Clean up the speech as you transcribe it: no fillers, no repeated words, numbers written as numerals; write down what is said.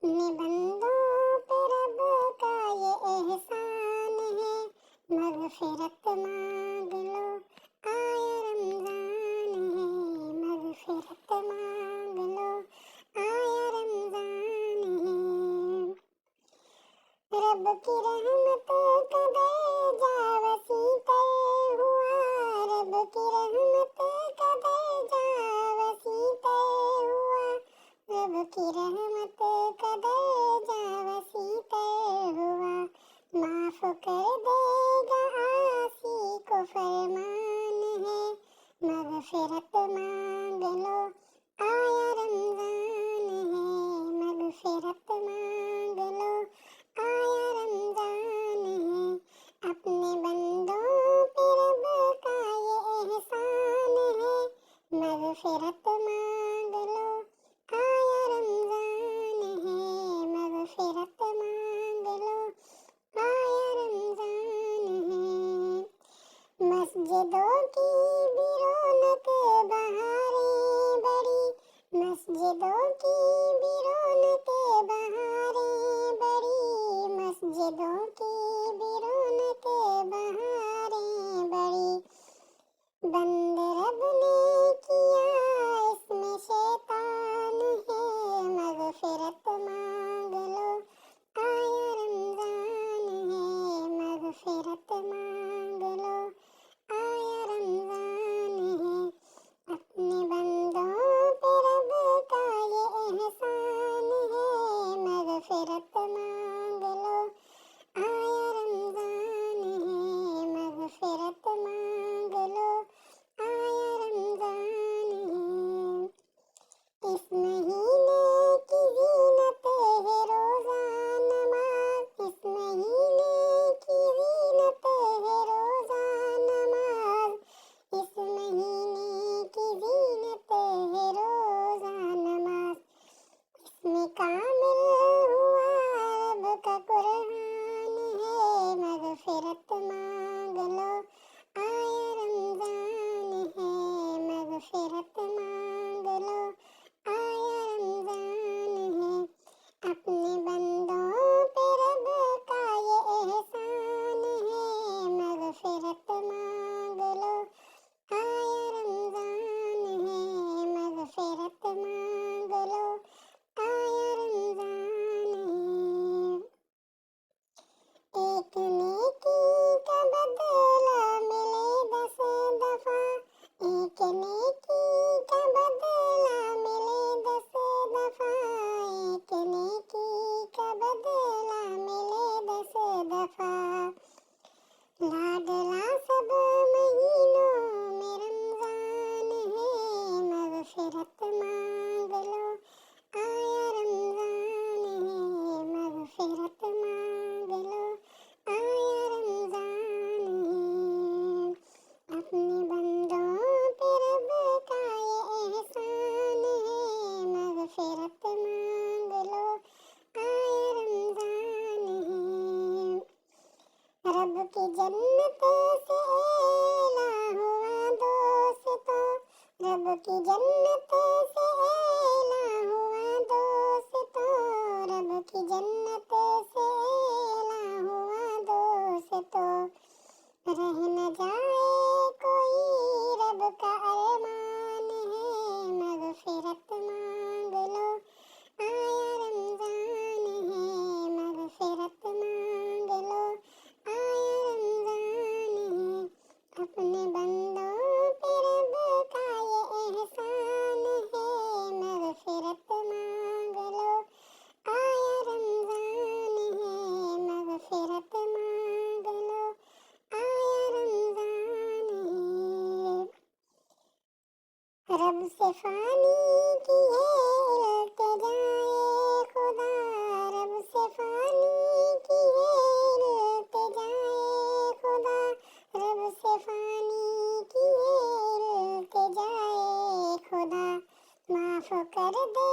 اپنے بندوں پہ رب کا یہ احسان ہے، مغفرت مانگ لو آیا رمضان ہے، مغفرت مانگ لو آیا رمضان ہے۔ رب کی رحمت کا درجہ وسیع تر ہوا، رب کی رحمت کا درجہ وسیع تر ہوا، رب کی رحمت کا درجہ وسیع تر ہوا، معاف کر دے گا عاصی کو فرمان ہے، مغفرت مانگ لو آیا رمضان ہے، مغفرت مانگ لو آیا رمضان ہے۔ اپنے بندوں پہ رب کا یہ احسان ہے، مغفرت مانگ لو آیا رمضان ہے، مغفرت مانگ لو آیا رمضان ہے۔ مسجدوں کی بھی رونق بہاریں بڑی، مسجدوں کی بھی رونق بہاریں بڑی، مسجدوں کی بھی رونق بہاریں بڑی، بند رب نے کیا اس میں شیطان ہے، مغفرت مانگ لو آیا رمضان ہے، مغفرت مانگ لو آیا رمضان ہے۔ اپنے بندوں پہ رب کا یہ احسان ہے، مغفرت مانگ لو آیا رمضان ہے، مغفرت مانگ لو آیا رمضان ہے۔ اس مہینے کی زینت ہے روزہ نماز، اس مہینے کی زینت ہے روزہ نماز، اس مہینے کی زینت ہے روزہ نماز، اس میں کامل ہوا رب کا قرآن ہے، مغفرت مانگ لو آیا رمضان ہے، مغفرت مانگ لو آیا رمضان ہے۔ اپنے بندوں پہ رب کا یہ احسان ہے، مغفرت مانگ لو آیا رمضان ہے، مغفرت مانگ لو آیا رمضان ہے۔ ایک نیکی کا بدلہ ملے 10 دفعہ، ایک نیکی کا بدلہ ملے 10 دفعہ، ایک نیکی کا بدلہ ملے 10 دفعہ، لاڈلا سب مہینوں میں رمضان ہے، مغفرت مانگ لو آیا رمضان ہے، مغفرت مانگ لو آیا رمضان ہے۔ اپنے بندوں پہ رب کا یہ احسان ہے، مغفرت مانگ لو آیا رمضان ہے۔ رب کی جنت سے اعلیٰ ہوا دوستوں، رب کی جنت سے اعلیٰ ہوا دوستوں، رب کی جنت سے اعلیٰ ہوا دوستوں، رہ نہ جائے کوئی رب کا ارمان ہے، مغفرت مانگ لو آیا رمضان ہے، مغفرت مانگ لو آیا رمضان ہے۔ اپنے بندوں پہ رب کا یہ احسان ہے، مغفرت مانگ لو آیا رمضان ہے، مغفرت مانگ لو آیا رمضان ہے۔ رب سے فانی کی ہے التجائے خدا، رب سے فانی کی ہے التجائے خدا، رب سے فانی کی ہے التجائے خدا، معاف کر دے